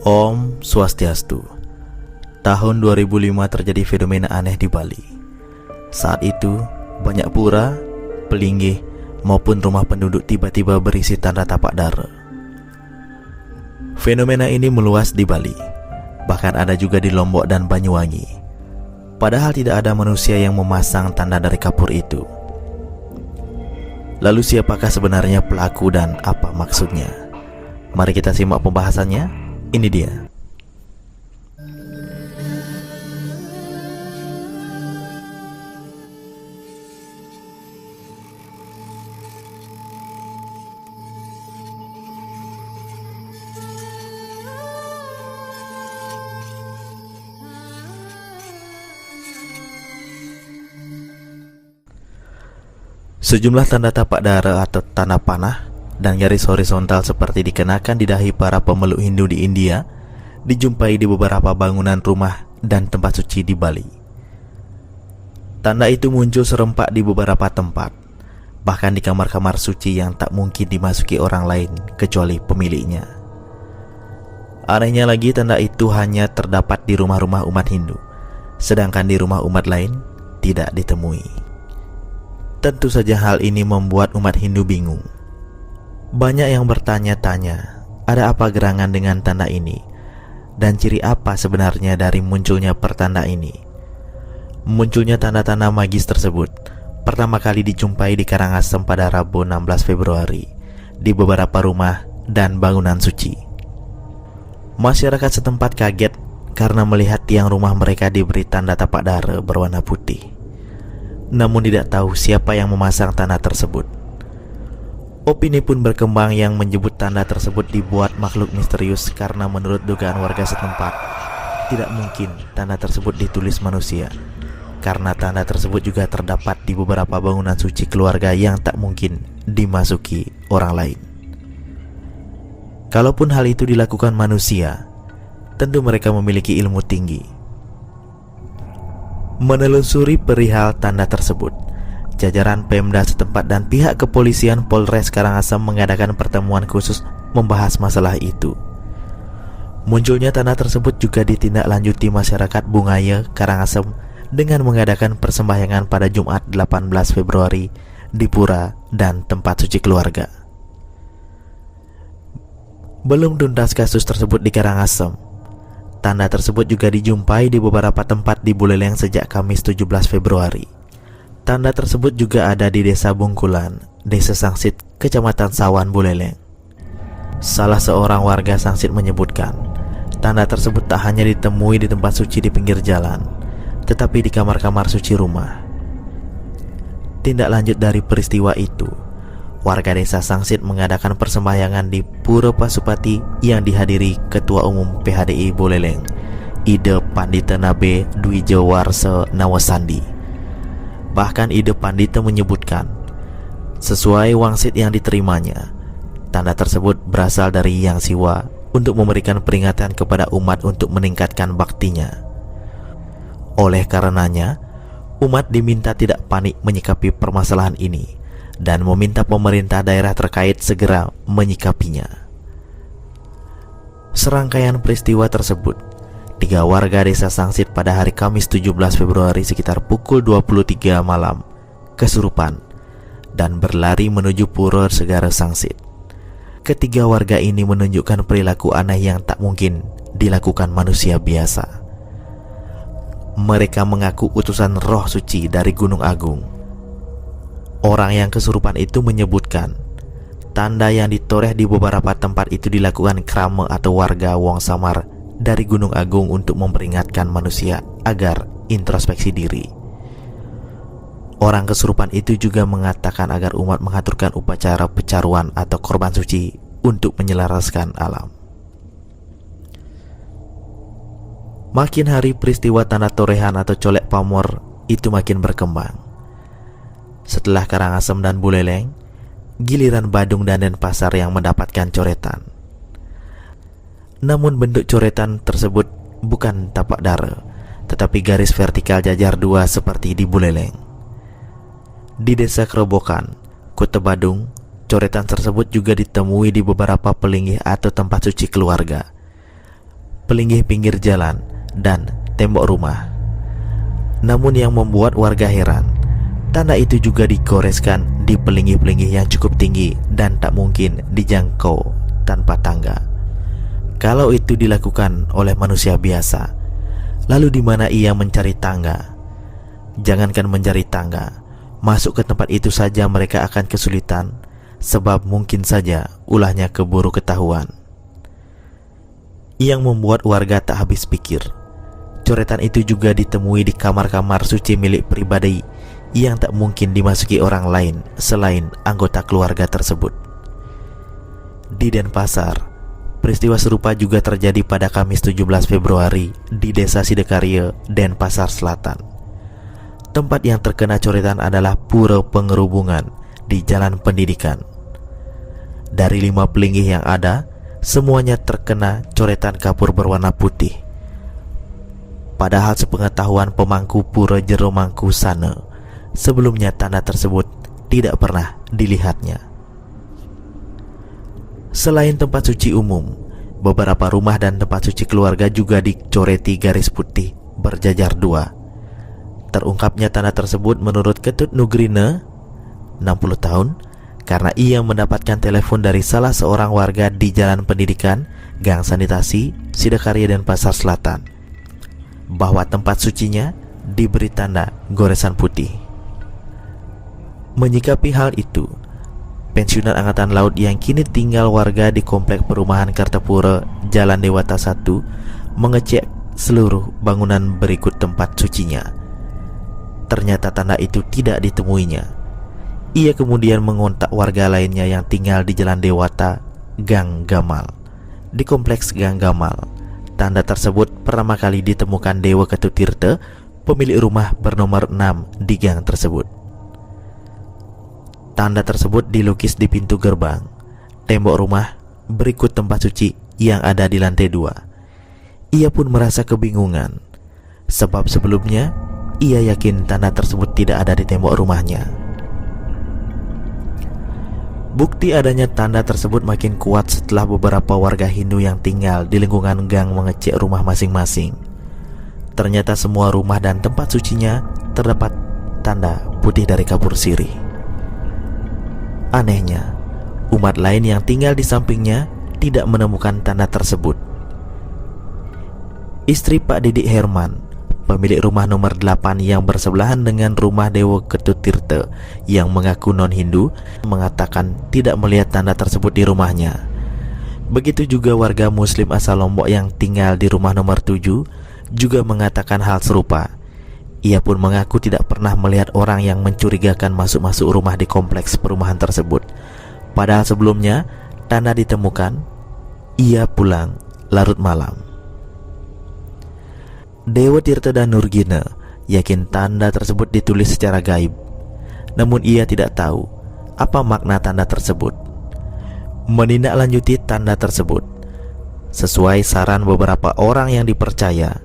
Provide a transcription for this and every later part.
Om Swastiastu. Tahun 2005 terjadi fenomena aneh di Bali. Saat itu, banyak pura, pelinggih, maupun rumah penduduk tiba-tiba berisi tanda tapak dara. Fenomena ini meluas di Bali, bahkan ada juga di Lombok dan Banyuwangi. Padahal tidak ada manusia yang memasang tanda dari kapur itu. Lalu siapakah sebenarnya pelaku dan apa maksudnya? Mari kita simak pembahasannya. Ini dia. Sejumlah tanda tapak dara atau tanda panah dan garis horizontal seperti dikenakan di dahi para pemeluk Hindu di India dijumpai di beberapa bangunan rumah dan tempat suci di Bali. Tanda itu muncul serempak di beberapa tempat, bahkan di kamar-kamar suci yang tak mungkin dimasuki orang lain kecuali pemiliknya. Anehnya lagi, tanda itu hanya terdapat di rumah-rumah umat Hindu, sedangkan di rumah umat lain tidak ditemui. Tentu saja hal ini membuat umat Hindu bingung. Banyak yang bertanya-tanya, ada apa gerangan dengan tanda ini? Dan ciri apa sebenarnya dari munculnya pertanda ini? Munculnya tanda-tanda magis tersebut pertama kali dijumpai di Karangasem pada Rabu 16 Februari di beberapa rumah dan bangunan suci. Masyarakat setempat kaget karena melihat tiang rumah mereka diberi tanda tapak dara berwarna putih. Namun tidak tahu siapa yang memasang tanda tersebut. Opini pun berkembang yang menyebut tanda tersebut dibuat makhluk misterius karena menurut dugaan warga setempat, tidak mungkin tanda tersebut ditulis manusia, karena tanda tersebut juga terdapat di beberapa bangunan suci keluarga yang tak mungkin dimasuki orang lain. Kalaupun hal itu dilakukan manusia, tentu mereka memiliki ilmu tinggi. Menelusuri perihal tanda tersebut, jajaran Pemda setempat dan pihak kepolisian Polres Karangasem mengadakan pertemuan khusus membahas masalah itu. Munculnya tanda tersebut juga ditindaklanjuti masyarakat Bungaya, Karangasem dengan mengadakan persembahyangan pada Jumat 18 Februari di pura dan tempat suci keluarga. Belum tuntas kasus tersebut di Karangasem, tanda tersebut juga dijumpai di beberapa tempat di Buleleng sejak Kamis 17 Februari. Tanda tersebut juga ada di Desa Bungkulan, Desa Sangsit, Kecamatan Sawan, Buleleng. Salah seorang warga Sangsit menyebutkan, tanda tersebut tak hanya ditemui di tempat suci di pinggir jalan, tetapi di kamar-kamar suci rumah. Tindak lanjut dari peristiwa itu, warga Desa Sangsit mengadakan persembahyangan di Pura Pasupati yang dihadiri Ketua Umum PHDI Buleleng, Ide Pandita Nabe Dwijo Warse Nawasandi. Bahkan Ide Pandita menyebutkan, sesuai wangsit yang diterimanya, tanda tersebut berasal dari Yang Siwa untuk memberikan peringatan kepada umat untuk meningkatkan baktinya. Oleh karenanya, umat diminta tidak panik menyikapi permasalahan ini dan meminta pemerintah daerah terkait segera menyikapinya. Serangkaian peristiwa tersebut, 3 warga Desa Sangsit pada hari Kamis 17 Februari sekitar pukul 23 malam kesurupan dan berlari menuju Pura Segara Sangsit. Ketiga warga ini menunjukkan perilaku aneh yang tak mungkin dilakukan manusia biasa. Mereka mengaku utusan roh suci dari Gunung Agung. Orang yang kesurupan itu menyebutkan, tanda yang ditoreh di beberapa tempat itu dilakukan krama atau warga Wong Samar dari Gunung Agung untuk memperingatkan manusia agar introspeksi diri. Orang kesurupan itu juga mengatakan agar umat mengaturkan upacara pecaruan atau korban suci untuk menyelaraskan alam. Makin hari peristiwa tanda torehan atau colek pamor itu makin berkembang. Setelah Karangasem dan Buleleng, giliran Badung dan Denpasar yang mendapatkan coretan. Namun bentuk coretan tersebut bukan tapak dara, tetapi garis vertikal jajar 2 seperti di Buleleng. Di Desa Kerobokan, Kota Badung, coretan tersebut juga ditemui di beberapa pelinggih atau tempat suci keluarga. pelinggih pinggir jalan, dan tembok rumah. Namun yang membuat warga heran, tanda itu juga digoreskan di pelinggih-pelinggih yang cukup tinggi dan tak mungkin dijangkau tanpa tangga. Kalau itu dilakukan oleh manusia biasa, lalu di mana ia mencari tangga? Jangankan mencari tangga, masuk ke tempat itu saja mereka akan kesulitan, sebab mungkin saja ulahnya keburu ketahuan. Yang membuat warga tak habis pikir, coretan itu juga ditemui di kamar-kamar suci milik pribadi yang tak mungkin dimasuki orang lain selain anggota keluarga tersebut. Di Denpasar, peristiwa serupa juga terjadi pada Kamis 17 Februari di Desa Sidakarya, Denpasar Selatan. Tempat yang terkena coretan adalah Pura Pengerubungan di Jalan Pendidikan. Dari 5 pelinggih yang ada, semuanya terkena coretan kapur berwarna putih. Padahal sepengetahuan pemangku Pura Jero Mangku sana, sebelumnya tanda tersebut tidak pernah dilihatnya. Selain tempat suci umum, beberapa rumah dan tempat suci keluarga juga dicoreti garis putih berjajar 2. Terungkapnya tanda tersebut menurut Ketut Nugrina, 60 tahun, karena ia mendapatkan telepon dari salah seorang warga di Jalan Pendidikan, Gang Sanitasi, Sidakarya, Denpasar Selatan, bahwa tempat sucinya diberi tanda goresan putih. Menyikapi hal itu, pensiunan Angkatan Laut yang kini tinggal warga di Komplek Perumahan Kartapura, Jalan Dewata 1, mengecek seluruh bangunan berikut tempat sucinya. Ternyata tanda itu tidak ditemuinya. Ia kemudian mengontak warga lainnya yang tinggal di Jalan Dewata, Gang Gamal. Di kompleks Gang Gamal, tanda tersebut pertama kali ditemukan Dewa Ketutirta, pemilik rumah bernomor 6 di gang tersebut. Tanda tersebut dilukis di pintu gerbang, tembok rumah, berikut tempat suci yang ada di lantai 2. Ia pun merasa kebingungan, sebab sebelumnya ia yakin tanda tersebut tidak ada di tembok rumahnya. Bukti adanya tanda tersebut makin kuat setelah beberapa warga Hindu yang tinggal di lingkungan gang mengecek rumah masing-masing. Ternyata semua rumah dan tempat sucinya terdapat tanda putih dari kapur sirih. Anehnya, umat lain yang tinggal di sampingnya tidak menemukan tanda tersebut. Istri Pak Didik Herman, pemilik rumah nomor 8 yang bersebelahan dengan rumah Dewa Ketutirta yang mengaku non-Hindu, mengatakan tidak melihat tanda tersebut di rumahnya. Begitu juga warga Muslim asal Lombok yang tinggal di rumah nomor 7 juga mengatakan hal serupa. Ia pun mengaku tidak pernah melihat orang yang mencurigakan masuk-masuk rumah di kompleks perumahan tersebut. Padahal sebelumnya tanda ditemukan, ia pulang larut malam. Dewa Tirta dan Nurgina yakin tanda tersebut ditulis secara gaib. Namun ia tidak tahu apa makna tanda tersebut. Menindaklanjuti tanda tersebut, sesuai saran beberapa orang yang dipercaya,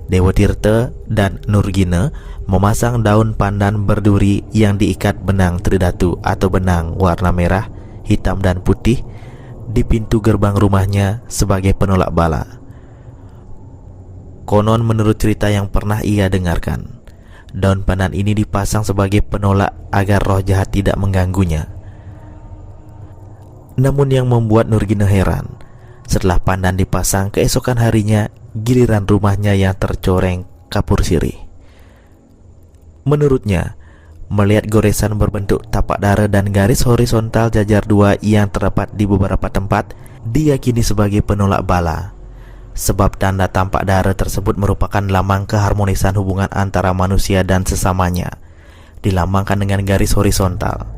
Dewa Tirta dan Nurgina memasang daun pandan berduri yang diikat benang tridatu atau benang warna merah, hitam dan putih di pintu gerbang rumahnya sebagai penolak bala. Konon menurut cerita yang pernah ia dengarkan, daun pandan ini dipasang sebagai penolak agar roh jahat tidak mengganggunya. Namun yang membuat Nurgina heran, setelah pandan dipasang keesokan harinya giliran rumahnya yang tercoreng kapur sirih. Menurutnya, melihat goresan berbentuk tapak dara dan garis horizontal jajar 2 yang terdapat di beberapa tempat diyakini sebagai penolak bala. Sebab tanda tampak dara tersebut merupakan lambang keharmonisan hubungan antara manusia dan sesamanya, dilambangkan dengan garis horizontal.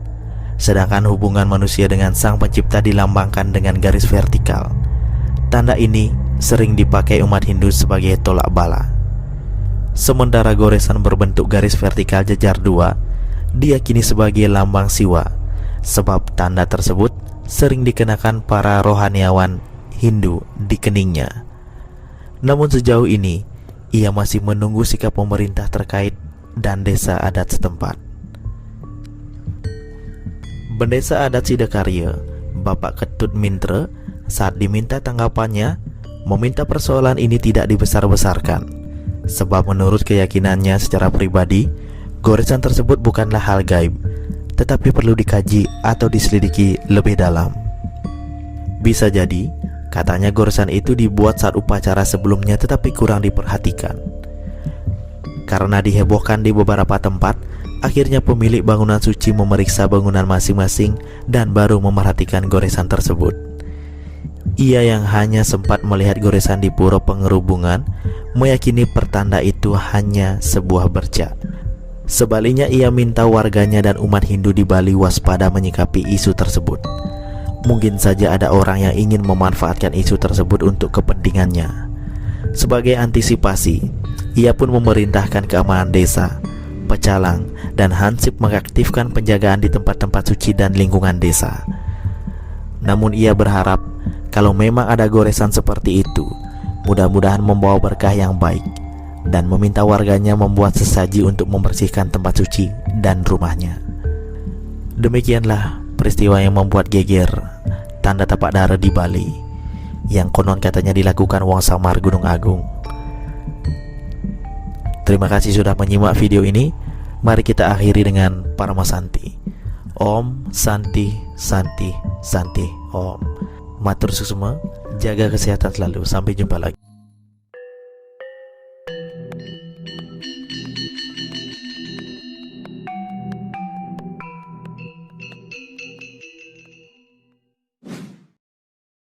Sedangkan hubungan manusia dengan sang pencipta dilambangkan dengan garis vertikal. Tanda ini sering dipakai umat Hindu sebagai tolak bala. Sementara goresan berbentuk garis vertikal jajar 2 diyakini sebagai lambang siwa, sebab tanda tersebut sering dikenakan para rohaniawan Hindu di keningnya. Namun sejauh ini ia masih menunggu sikap pemerintah terkait dan desa adat setempat. Bendesa adat Sidakarya, Bapak Ketut Mintre, saat diminta tanggapannya meminta persoalan ini tidak dibesar-besarkan, sebab menurut keyakinannya secara pribadi, goresan tersebut bukanlah hal gaib, tetapi perlu dikaji atau diselidiki lebih dalam. Bisa jadi, katanya goresan itu dibuat saat upacara sebelumnya tetapi kurang diperhatikan. Karena dihebohkan di beberapa tempat, akhirnya pemilik bangunan suci memeriksa bangunan masing-masing dan baru memerhatikan goresan tersebut. Ia yang hanya sempat melihat goresan di Puro Pengerubungan meyakini pertanda itu hanya sebuah bercak. Sebaliknya ia minta warganya dan umat Hindu di Bali waspada menyikapi isu tersebut. Mungkin saja ada orang yang ingin memanfaatkan isu tersebut untuk kepentingannya. Sebagai antisipasi, ia pun memerintahkan keamanan desa, pecalang, dan hansip mengaktifkan penjagaan di tempat-tempat suci dan lingkungan desa. Namun ia berharap kalau memang ada goresan seperti itu, mudah-mudahan membawa berkah yang baik, dan meminta warganya membuat sesaji untuk membersihkan tempat suci dan rumahnya. Demikianlah peristiwa yang membuat geger tanda tapak dara di Bali, yang konon katanya dilakukan Wong Samar Gunung Agung. Terima kasih sudah menyimak video ini. Mari kita akhiri dengan Parama Santi. Om Santi Santi Santi Om. Matur suksma, jaga kesehatan selalu. Sampai jumpa lagi.